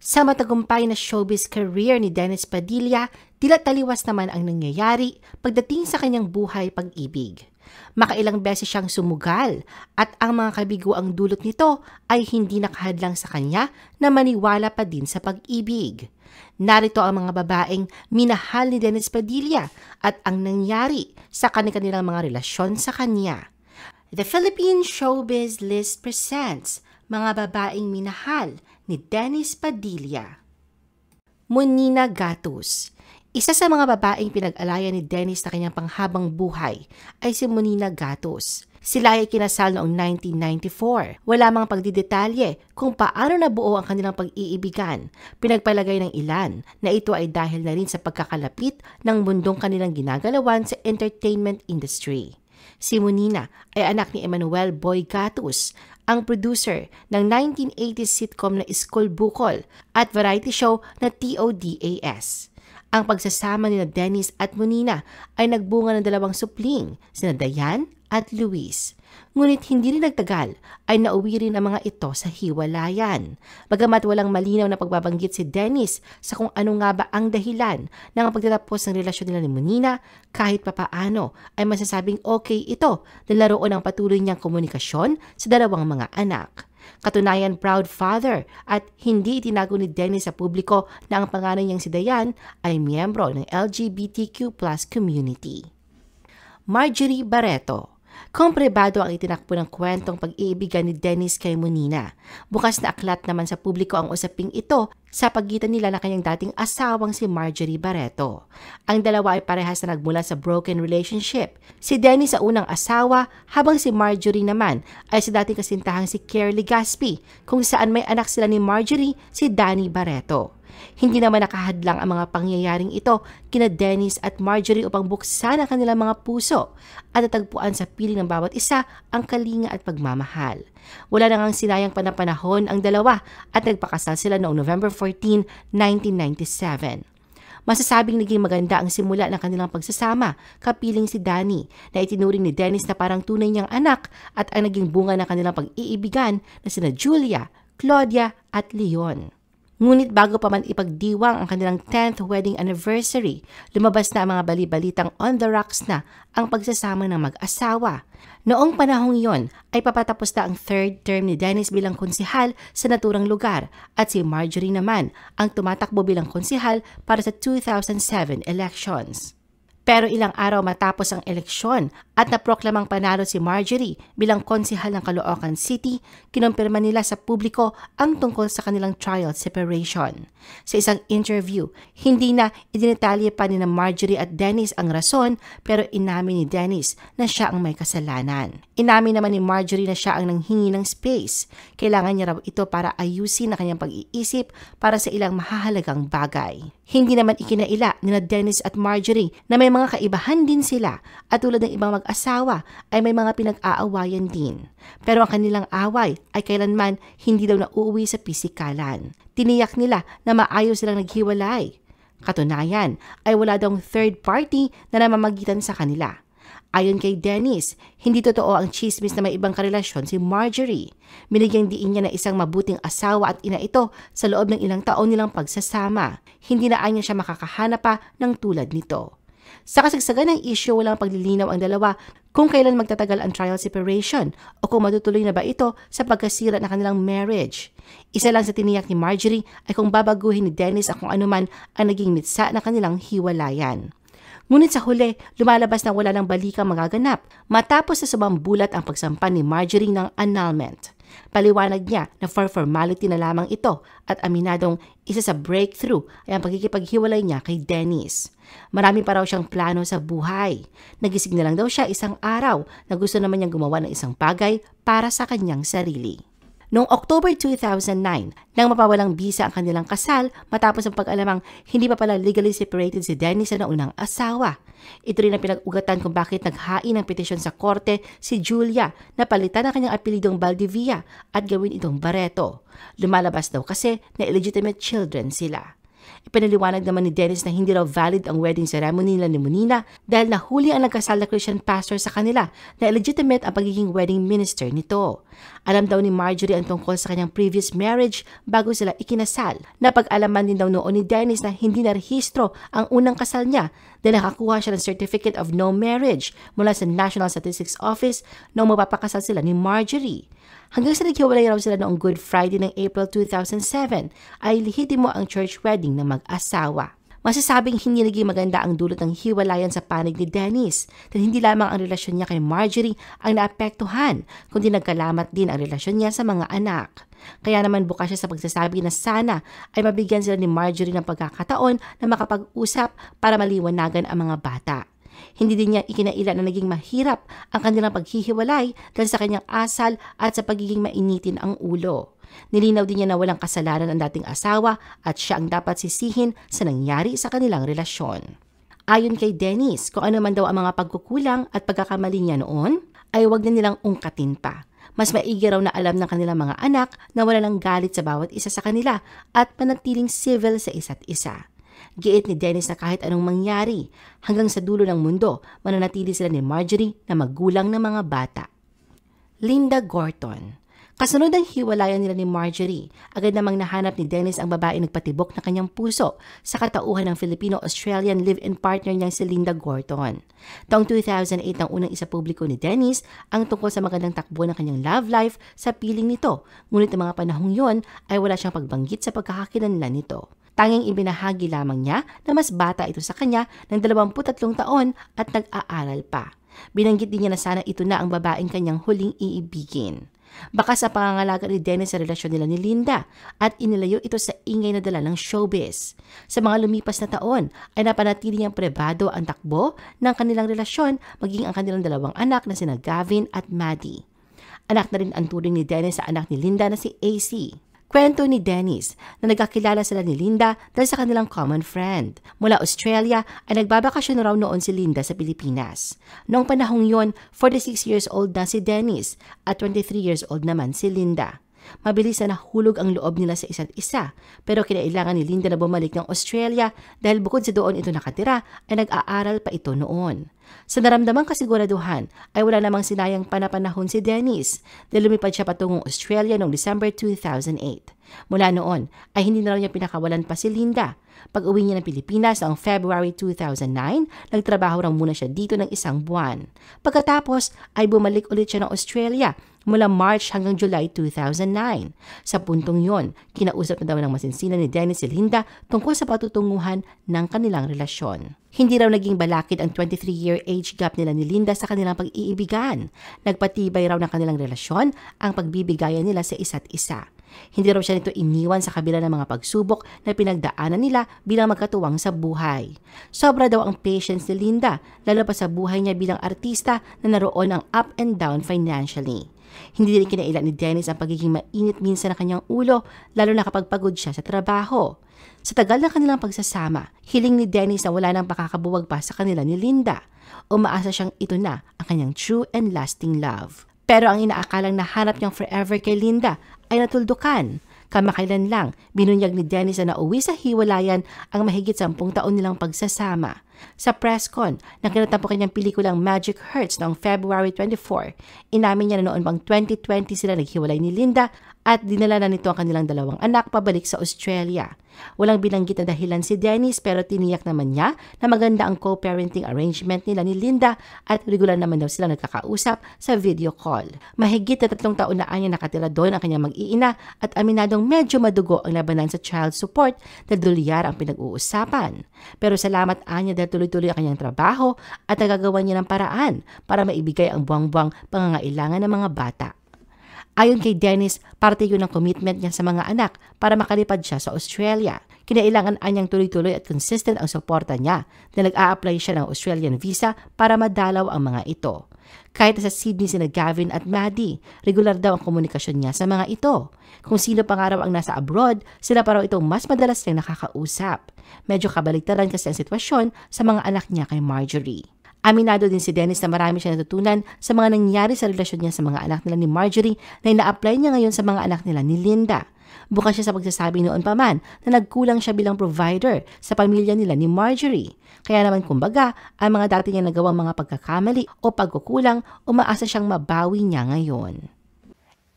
Sa matagumpay na showbiz career ni Dennis Padilla, tila taliwas naman ang nangyayari pagdating sa kanyang buhay pag-ibig. Makailang beses siyang sumugal at ang mga kabiguang dulot nito ay hindi nakahadlang sa kanya na maniwala pa din sa pag-ibig. Narito ang mga babaeng minahal ni Dennis Padilla at ang nangyari sa kanilang mga relasyon sa kanya. The Philippine Showbiz List presents mga babaeng minahal ni Dennis Padilla. Monina Gatus. Isa sa mga babaeng pinag-alayan ni Dennis na kanyang panghabang buhay ay si Monina Gatus. Sila ay kinasal noong 1994. Wala mang pagdidetalye kung paano nabuo ang kanilang pag-iibigan. Pinagpalagay ng ilan na ito ay dahil na rin sa pagkakalapit ng mundong kanilang ginagalawan sa entertainment industry. Si Monina ay anak ni Emmanuel Boy Gatus, ang producer ng 1980s sitcom na School Bukol at variety show na TODAS. Ang pagsasama ni Dennis at Monina ay nagbunga ng dalawang supling, sina Dayan at Luis. Ngunit hindi rin nagtagal ay nauwi rin ang mga ito sa hiwalayan. Bagamat walang malinaw na pagbabanggit si Dennis sa kung ano nga ba ang dahilan ng pagtatapos ng relasyon nila ni Monina, kahit papaano ay masasabing okay ito dahil naroon ang patuloy niyang komunikasyon sa dalawang mga anak. Katunayan, proud father at hindi itinago ni Dennis sa publiko na ang panganay niyang si Dayan ay miyembro ng LGBTQ+ community. Marjorie Barreto. Kung pribado ang itinakbo ng kwentong pag-iibigan ni Dennis kay Monina, bukas na aklat naman sa publiko ang usaping ito sa pagitan nila ng kanyang dating asawang si Marjorie Barreto. Ang dalawa ay parehas na nagmula sa broken relationship. Si Dennis sa unang asawa, habang si Marjorie naman ay sa dating kasintahang si Kerly Gaspi, kung saan may anak sila ni Marjorie, si Danny Barreto. Hindi naman nakahadlang ang mga pangyayaring ito kina Dennis at Marjorie upang buksan ang kanilang mga puso at natagpuan sa piling ng bawat isa ang kalinga at pagmamahal. Wala na ngang sinayang panahon ang dalawa at nagpakasal sila noong November 14, 1997. Masasabing naging maganda ang simula ng kanilang pagsasama, kapiling si Danny na itinuring ni Dennis na parang tunay niyang anak at ang naging bunga ng kanilang pag-iibigan na sina Julia, Claudia at Leon. Ngunit bago pa man ipagdiwang ang kanilang 10th wedding anniversary, lumabas na ang mga bali-balitang on the rocks na ang pagsasama ng mag-asawa. Noong panahong iyon ay papatapos na ang third term ni Dennis bilang konsihal sa naturang lugar at si Marjorie naman ang tumatakbo bilang konsihal para sa 2007 elections. Pero ilang araw matapos ang eleksyon at naproklamang panalo si Marjorie bilang konsihal ng Caloocan City, kinumpirma nila sa publiko ang tungkol sa kanilang trial separation. Sa isang interview, hindi na idinetalye pa ni Marjorie at Dennis ang rason, pero inamin ni Dennis na siya ang may kasalanan. Inamin naman ni Marjorie na siya ang nanghingi ng space. Kailangan niya raw ito para ayusin ang kanyang pag-iisip para sa ilang mahahalagang bagay. Hindi naman ikinaila ni Dennis at Marjorie na may mga kaibahan din sila at tulad ng ibang mag-asawa ay may mga pinag-aawayan din. Pero ang kanilang away ay kailanman hindi daw nauuwi sa pisikalan. Tiniyak nila na maayos silang naghiwalay. Katunayan ay wala daw third party na namamagitan sa kanila. Ayon kay Dennis, hindi totoo ang chismis na may ibang karelasyon si Marjorie. Binigyang diin niya na isang mabuting asawa at ina ito sa loob ng ilang taon nilang pagsasama. Hindi na anya siya makakahanap pa ng tulad nito. Sa kasagsagan ng issue, walang paglilinaw ang dalawa kung kailan magtatagal ang trial separation o kung matutuloy na ba ito sa pagkasira ng kanilang marriage. Isa lang sa tiniyak ni Marjorie ay kung babaguhin ni Dennis ang kung anuman ang naging mitsa na kanilang hiwalayan. Ngunit sa huli, lumalabas na wala ng balikang magaganap matapos na sumambulat ang pagsampan ni Marjorie ng annulment. Paliwanag niya na for formality na lamang ito at aminadong isa sa breakthrough ay ang pagkikipaghiwalay niya kay Dennis. Marami pa raw siyang plano sa buhay. Nagising na lang daw siya isang araw na gusto naman niyang gumawa ng isang bagay para sa kanyang sarili. Noong October 2009, nang mapawalang bisa ang kanilang kasal matapos ang pag-alamang hindi pa pala legally separated si Dennis sa naunang asawa. Ito rin ang pinag-ugatan kung bakit naghain ng petisyon sa korte si Julia na palitan ang kanyang apelidong Valdivia at gawin itong Barreto. Lumalabas daw kasi na illegitimate children sila. Ipinaliwanag naman ni Dennis na hindi raw valid ang wedding ceremony nila ni Munina dahil nahuli ang nagkasal na Christian pastor sa kanila na illegitimate ang pagiging wedding minister nito. Alam daw ni Marjorie ang tungkol sa kanyang previous marriage bago sila ikinasal. Napag-alaman din daw noon ni Dennis na hindi narehistro ang unang kasal niya dahil nakakuha siya ng Certificate of No Marriage mula sa National Statistics Office noong mapapakasal sila ni Marjorie. Hanggang sa naghiwalay raw sila noong Good Friday ng April 2007 ay lehitimo ang church wedding ng mag-asawa. Masasabing hindi naging maganda ang dulot ng hiwalayan sa panig ni Dennis dahil hindi lamang ang relasyon niya kay Marjorie ang naapektuhan, kundi nagkalamat din ang relasyon niya sa mga anak. Kaya naman bukas siya sa pagsasabi na sana ay mabigyan sila ni Marjorie ng pagkakataon na makapag-usap para maliwanagan ang mga bata. Hindi din niya ikinaila na naging mahirap ang kanilang paghihiwalay dahil sa kanyang asal at sa pagiging mainitin ang ulo. Nilinaw din niya na walang kasalanan ang dating asawa at siya ang dapat sisihin sa nangyari sa kanilang relasyon. Ayon kay Dennis, kung ano man daw ang mga pagkukulang at pagkakamali niya noon, ay huwag na nilang ungkatin pa. Mas maigi raw na alam ng kanilang mga anak na wala ng galit sa bawat isa sa kanila at panatiling civil sa isa't isa. Giit ni Dennis na kahit anong mangyari, hanggang sa dulo ng mundo, mananatili sila ni Marjorie na magulang ng mga bata. Linda Gorton. Kasunod ng hiwalayan nila ni Marjorie, agad namang nahanap ni Dennis ang babae nagpatibok na kanyang puso sa katauhan ng Filipino-Australian live-in partner niyang si Linda Gorton. Taong 2008 ang unang isapubliko ni Dennis ang tungkol sa magandang takbo ng kanyang love life sa piling nito, ngunit ang mga panahong yon ay wala siyang pagbanggit sa pagkakakilanlan nito. Tanging ibinahagi lamang niya na mas bata ito sa kanya ng 23 taon at nag-aaral pa. Binanggit din niya na sana ito na ang babaeng kanyang huling iibigin. Baka sa pangangalaga ni Dennis sa relasyon nila ni Linda at inilayo ito sa ingay na dala ng showbiz. Sa mga lumipas na taon ay napanatili niyang pribado ang takbo ng kanilang relasyon maging ang kanilang dalawang anak na sina Gavin at Maddie. Anak na rin ang turing ni Dennis sa anak ni Linda na si AC. Kwento ni Dennis na nagkakilala sila ni Linda dahil sa kanilang common friend. Mula Australia ay nagbabakasyon raw noon si Linda sa Pilipinas. Noong panahong yon, 46 years old na si Dennis at 23 years old naman si Linda. Mabilis na nahulog ang loob nila sa isa't isa pero kinailangan ni Linda na bumalik ng Australia dahil bukod sa doon ito nakatira ay nag-aaral pa ito noon. Sa naramdamang kasiguraduhan ay wala namang sinayang panapanahon si Dennis dahil lumipad siya patungong Australia noong December 2008. Mula noon ay hindi na raw niya pinakawalan pa si Linda. Pag-uwi niya ng Pilipinas noong February 2009, nagtrabaho raw muna siya dito ng 1 buwan. Pagkatapos ay bumalik ulit siya ng Australia mula March hanggang July 2009. Sa puntong yon, kinausap na daw ng masinsinan ni Dennis si Linda tungkol sa patutunguhan ng kanilang relasyon. Hindi raw naging balakid ang 23-year age gap nila ni Linda sa kanilang pag-iibigan. Nagpatibay raw ng kanilang relasyon ang pagbibigayan nila sa isa't isa. Hindi raw siya nito iniwan sa kabila ng mga pagsubok na pinagdaanan nila bilang magkatuwang sa buhay. Sobra daw ang patience ni Linda, lalo pa sa buhay niya bilang artista na naroon ang up and down financially. Hindi rin kinailan ni Dennis ang pagiging mainit minsan ng kanyang ulo, lalo na kapag pagod siya sa trabaho. Sa tagal ng kanilang pagsasama, hiling ni Dennis na wala nang pakakabuwag pa sa kanila ni Linda. Umaasa siyang ito na ang kanyang true and lasting love. Pero ang inaakalang nahanap niyang forever kay Linda ay natuldukan. Kamakailan lang, binunyag ni Dennis na nauwi sa hiwalayan ang mahigit 10 taon nilang pagsasama. Sa press con, na kinatapos kanyang pelikulang Magic Hurts noong February 24, inamin niya na noon pang 2020 sila naghiwalay ni Linda at dinala na nito ang kanilang dalawang anak pabalik sa Australia. Walang binanggit na dahilan si Dennis pero tiniyak naman niya na maganda ang co-parenting arrangement nila ni Linda at regular naman daw sila nagkakausap sa video call. Mahigit na 3 taon na anya nakatira doon ang kanyang mag-iina at aminadong medyo madugo ang labanan sa child support dahil dolyar ang pinag-uusapan. Pero salamat anya dahil tuloy-tuloy ang kanyang trabaho at nagagawa niya ng paraan para maibigay ang buwang-buwang pangangailangan ng mga bata. Ayon kay Dennis, parte yun ang commitment niya sa mga anak para makalipad siya sa Australia. Kinailangan anyang tuloy-tuloy at consistent ang suporta niya na nag-a-apply siya ng Australian visa para madalaw ang mga ito. Kahit sa Sydney sina Gavin at Maddie, regular daw ang komunikasyon niya sa mga ito. Kung sino pa nga raw ang nasa abroad, sila pa raw itong mas madalas niyang nakakausap. Medyo kabaligtaran kasi ang sitwasyon sa mga anak niya kay Marjorie. Aminado din si Dennis na marami siya natutunan sa mga nangyari sa relasyon niya sa mga anak nila ni Marjorie na ina-apply niya ngayon sa mga anak nila ni Linda. Bukas siya sa pagsasabi noon pa man na nagkulang siya bilang provider sa pamilya nila ni Marjorie. Kaya naman kumbaga, ang mga dati niya nagawang mga pagkakamali o pagkukulang, umaasa siyang mabawi niya ngayon.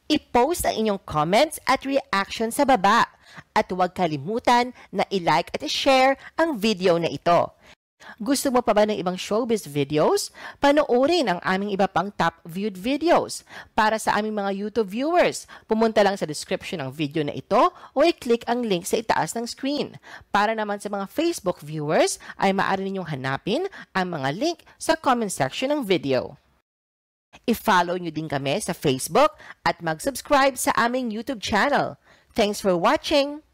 I-post ang inyong comments at reaction sa baba. At huwag kalimutan na i-like at i-share ang video na ito. Gusto mo pa ba ng ibang showbiz videos? Panoorin ang aming iba pang top viewed videos. Para sa aming mga YouTube viewers, pumunta lang sa description ng video na ito o i-click ang link sa itaas ng screen. Para naman sa mga Facebook viewers, ay maaari ninyong hanapin ang mga link sa comment section ng video. I-follow nyo din kami sa Facebook at mag-subscribe sa aming YouTube channel. Thanks for watching!